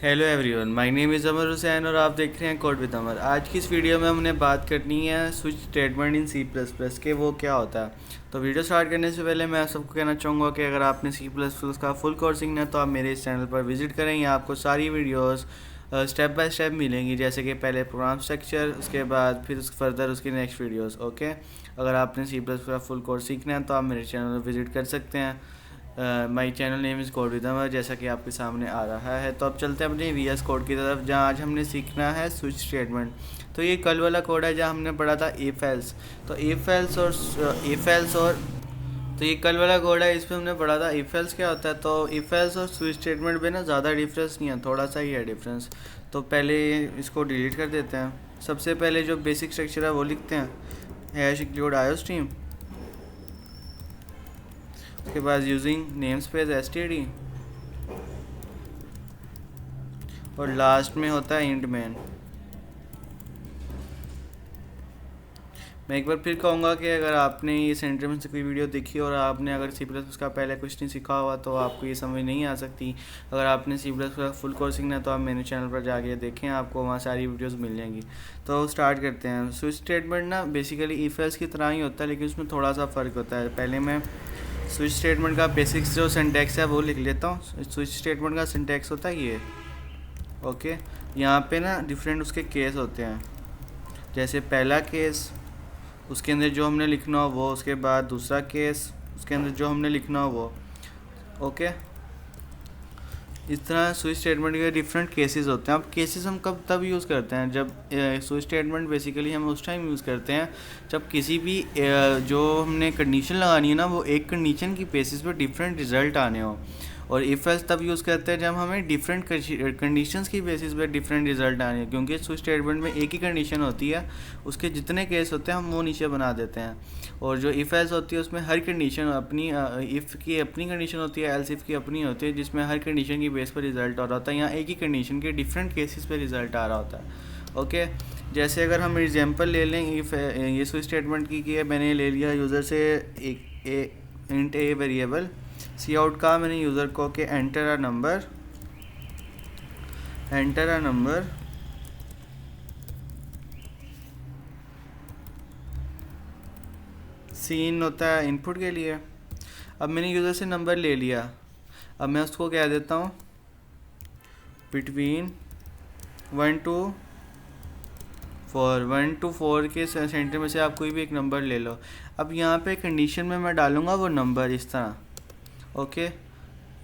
Hello everyone, my name is Amar Hussain और आप देख रहे हैं कोड विद अमर। आज की इस वीडियो में हमने बात करनी है switch statement in C plus plus के वो क्या होता है। तो वीडियो स्टार्ट करने से पहले मैं सबको कहना चाहूँगा कि अगर आपने सी प्लस प्लस का फुल कोर्स सीखना है तो आप मेरे इस चैनल पर विजिट करें। यहाँ आपको सारी वीडियोस स्टेप बाय स्टेप मिलेंगी, जैसे कि पहले प्रोग्राम स्ट्रक्चर, उसके बाद फिर फर्दर उसकी नेक्स्ट वीडियोस। ओके, अगर आपने सी प्लस प्लस का फुल कोर्स सीखना है तो आप मेरे चैनल पर विजिट कर सकते हैं। My channel name is code with Amar, जैसा कि आपके सामने आ रहा है। तो अब चलते हैं अपने वीएस कोड की तरफ, जहाँ आज हमने सीखना है स्विच स्टेटमेंट। तो ये कल वाला कोड है जहाँ हमने पढ़ा था इफ एल्स। तो इफ एल्स और तो ये कल वाला कोड है, इसमें हमने पढ़ा था इफ एल्स क्या होता है। तो इफ एल्स और स्विच स्टेटमेंट में ना ज़्यादा डिफरेंस नहीं है, थोड़ा सा ही है डिफरेंस। तो पहले इसको डिलीट कर देते हैं। सबसे पहले जो बेसिक स्ट्रक्चर है वो लिखते हैं, हैश इंक्लूड आयो स्ट्रीम, उसके बाद यूजिंग नेम स्पेस एसटीडी, और लास्ट में होता है इंट मैन। मैं एक बार फिर कहूँगा कि अगर आपने ये सेंटर में से कोई वीडियो देखी और आपने अगर सी प्लस उसका पहले कुछ नहीं सीखा हुआ तो आपको ये समझ नहीं आ सकती। अगर आपने सी प्लस का फुल कोर्स सीखना है तो आप मेरे चैनल पर जाके देखें, आपको वहाँ सारी वीडियोस मिल जाएंगी। तो स्टार्ट करते हैं। स्विच स्टेटमेंट ना बेसिकली इफ एल्स की तरह ही होता है, लेकिन उसमें थोड़ा सा फ़र्क होता है। पहले मैं स्विच स्टेटमेंट का बेसिक्स जो सिंटैक्स है वो लिख लेता हूँ। स्विच स्टेटमेंट का सिंटैक्स होता है ये। ओके, यहाँ पे ना डिफरेंट उसके केस होते हैं। जैसे पहला केस, उसके अंदर जो हमने लिखना हो वो, उसके बाद दूसरा केस, उसके अंदर जो हमने लिखना हो वो। ओके, इस तरह स्विच स्टेटमेंट के डिफरेंट केसेस होते हैं। अब केसेस हम कब तब यूज़ करते हैं, जब स्विच स्टेटमेंट बेसिकली हम उस टाइम यूज़ करते हैं जब किसी भी जो हमने कंडीशन लगानी है ना, वो एक कंडीशन की बेसिस पर डिफरेंट रिजल्ट आने हो। और इफ एल्स तब यूज़ करते हैं जब हमें डिफरेंट कंडीशंस की बेसिस पे डिफरेंट रिजल्ट आने हैं, क्योंकि स्विच स्टेटमेंट में एक ही कंडीशन होती है, उसके जितने केस होते हैं हम वो नीचे बना देते हैं। और जो इफ़ एल्स होती है उसमें हर कंडीशन अपनी, इफ़ की अपनी कंडीशन होती है, एल्स इफ़ की अपनी होती है, जिसमें हर कंडीशन की बेस पर रिजल्ट आ रहा होता है। यहाँ एक ही कंडीशन के डिफरेंट केसेस पे रिजल्ट आ रहा होता है। ओके, जैसे अगर हम एग्जांपल ले लें इफ़ ये स्विच स्टेटमेंट की मैंने ले लिया यूज़र से एक int a variable, cout का मैंने यूज़र को कि एंटर अ नंबर सीन होता है इनपुट के लिए। अब मैंने यूज़र से नंबर ले लिया, अब मैं उसको कह देता हूँ बिटवीन 1 to 4, 1 to 4 के सेंटर में से आप कोई भी एक नंबर ले लो। अब यहाँ पे कंडीशन में मैं डालूँगा वो नंबर इस तरह। ओके,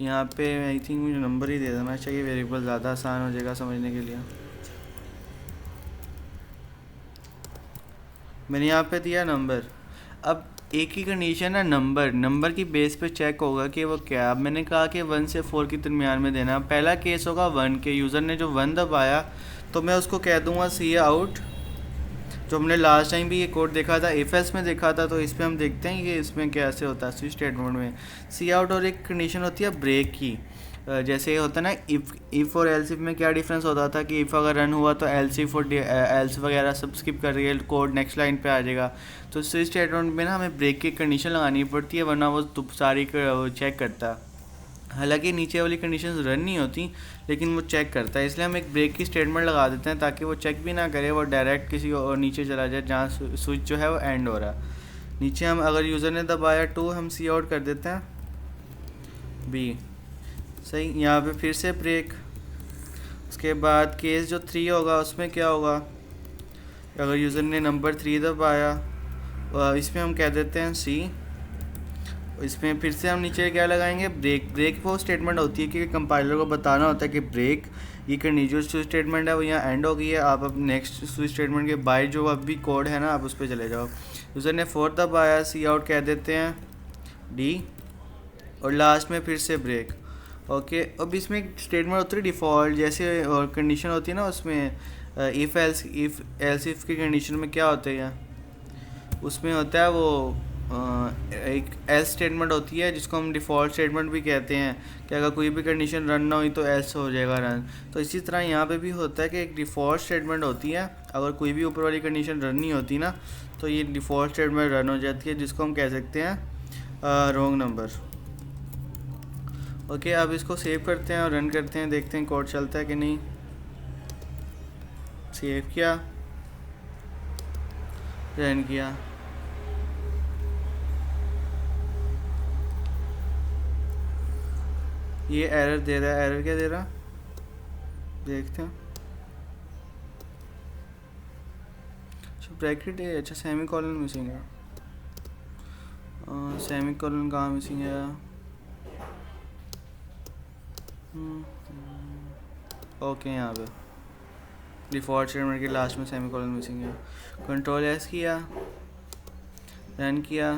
यहाँ पे आई थिंक मुझे नंबर ही दे देना चाहिए, वेरिएबल ज़्यादा आसान हो जाएगा समझने के लिए। मैंने यहाँ पे दिया नंबर। अब एक ही कंडीशन है, नंबर की बेस पे चेक होगा कि वो क्या। अब मैंने कहा कि 1 से 4 के दरमियान में देना। पहला केस होगा 1 के, यूज़र ने जो 1 दबाया तो मैं उसको कह दूँगा सी आउट। जो हमने लास्ट टाइम भी ये कोड देखा था, इफ एल्स में देखा था, तो इस पर हम देखते हैं कि इसमें कैसे होता है स्विच स्टेटमेंट में। सी आउट और एक कंडीशन होती है ब्रेक की। जैसे होता है ना इफ़ और एल्स इफ में क्या डिफरेंस होता था कि इफ़ अगर रन हुआ तो एल्स इफ और एल्स वगैरह सब स्किप कर रही है, कोड नेक्स्ट लाइन पे आ जाएगा। तो स्विच स्टेटमेंट में ना हमें ब्रेक की कंडीशन लगानी पड़ती है, वरना वो सारी चेक करता है। हालांकि नीचे वाली कंडीशंस रन नहीं होती, लेकिन वो चेक करता है। इसलिए हम एक ब्रेक की स्टेटमेंट लगा देते हैं ताकि वो चेक भी ना करे, वो डायरेक्ट किसी और नीचे चला जाए जहाँ स्विच जो है वो एंड हो रहा है। नीचे हम अगर यूज़र ने दबाया 2, हम सी आउट कर देते हैं बी। सही, यहाँ पे फिर से ब्रेक। उसके बाद केस जो 3 होगा उसमें क्या होगा, अगर यूज़र ने नंबर 3 दबाया, इसमें हम कह देते हैं सी। इसमें फिर से हम नीचे क्या लगाएंगे, ब्रेक वो स्टेटमेंट होती है कि कंपाइलर को बताना होता है कि ब्रेक ये करनी, जो स्विच स्टेटमेंट है वो यहाँ एंड हो गई है। आप अब नेक्स्ट स्विच स्टेटमेंट के बाय जो अब भी कोड है ना, आप उस पर चले जाओ। यूज़र ने 4 दबाया, सी आउट कह देते हैं डी, और लास्ट में फिर से ब्रेक। ओके, अब इसमें एक स्टेटमेंट होती है डिफ़ॉल्ट, जैसे और कंडीशन होती है ना उसमें इफ़ एल्स इफ़ की कंडीशन में क्या होता है, उसमें होता है वो एक एल्स स्टेटमेंट होती है जिसको हम डिफ़ॉल्ट स्टेटमेंट भी कहते हैं, कि अगर कोई भी कंडीशन रन ना हुई तो एल्स हो जाएगा रन। तो इसी तरह यहाँ पे भी होता है कि एक डिफ़ॉल्ट स्टेटमेंट होती है, अगर कोई भी ऊपर वाली कंडीशन रन नहीं होती ना तो ये डिफ़ॉल्ट स्टेटमेंट रन हो जाती है, जिसको हम कह सकते हैं रॉन्ग नंबर। ओके, अब इसको सेव करते हैं और रन करते हैं, देखते हैं कोड चलता है कि नहीं। सेव किया, रन किया, ये एरर दे रहा है। एरर क्या दे रहा, देखते हैं। अच्छा ब्रैकेट है, अच्छा सेमी कॉलन मिसिंग है। सेमी कॉलन कहाँ मिसिंग है? ओके, यहाँ पे डिफ़ॉल्ट स्टेटमेंट के लास्ट में सेमी कॉलन मिसिंग है। कंट्रोल एस किया, रन किया,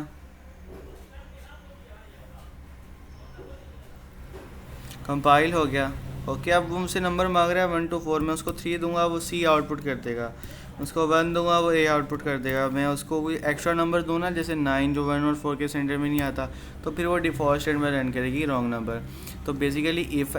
कंपाइल हो गया। ओके, अब वो मुझसे नंबर मांग रहा है 1 to 4, मैं उसको 3 दूंगा, वो सी आउटपुट कर देगा। उसको 1 दूंगा, वो ए आउटपुट कर देगा। मैं उसको कोई एक्स्ट्रा नंबर दूँ ना, जैसे 9 जो 1 और 4 के सेंटर में नहीं आता, तो फिर वो डिफ़ॉल्ट स्टेट में रन करेगी रॉन्ग नंबर। तो बेसिकली इफ़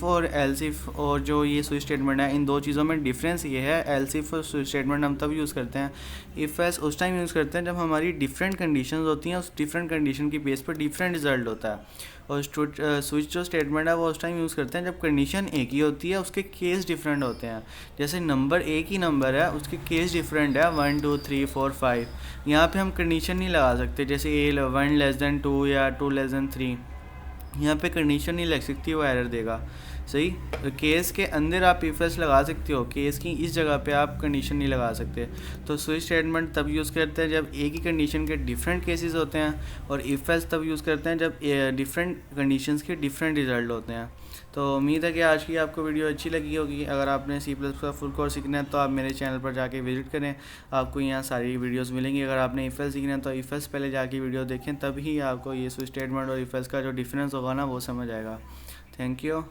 और एल्स इफ़ और जो ये स्विच स्टेटमेंट है, इन दो चीज़ों में डिफरेंस ये है। एल्स इफ़ और स्विच स्टेटमेंट हम तब यूज़ करते हैं, इफ़ एल्स उस टाइम यूज़ करते हैं जब हमारी डिफरेंट कंडीशंस होती हैं, उस डिफरेंट कंडीशन की बेस पर डिफरेंट रिजल्ट होता है। और स्विच जो स्टेटमेंट है वो उस टाइम यूज़ करते हैं जब कंडीशन एक ही होती है, उसके केस डिफरेंट होते हैं। जैसे नंबर एक ही नंबर है, उसके केस डिफरेंट है, 1 2 3 4 5। यहाँ पे हम कंडीशन नहीं लगा सकते, जैसे 1 लेस दैन 2 या 2 लेस दैन 3, यहाँ पे कंडीशन नहीं लग सकती, वो एरर देगा। सही, केस के अंदर आप इफ एल्स लगा सकते हो, केस की इस जगह पे आप कंडीशन नहीं लगा सकते। तो स्विच स्टेटमेंट तब यूज़ करते हैं जब एक ही कंडीशन के डिफरेंट केसेस होते हैं, और इफ एल्स तब यूज़ करते हैं जब डिफरेंट कंडीशंस के डिफरेंट रिजल्ट होते हैं। तो उम्मीद है कि आज की आपको वीडियो अच्छी लगी होगी। अगर आपने C++ का फुल कोर्स सीखना है तो आप मेरे चैनल पर जाके विजिट करें, आपको यहाँ सारी वीडियोस मिलेंगी। अगर आपने इफ एल्स सीखना है तो इफ एल्स पहले जाके वीडियो देखें, तभी आपको ये स्विच स्टेटमेंट और इफ एल्स का जो डिफरेंस होगा ना वो समझ आएगा। Thank you.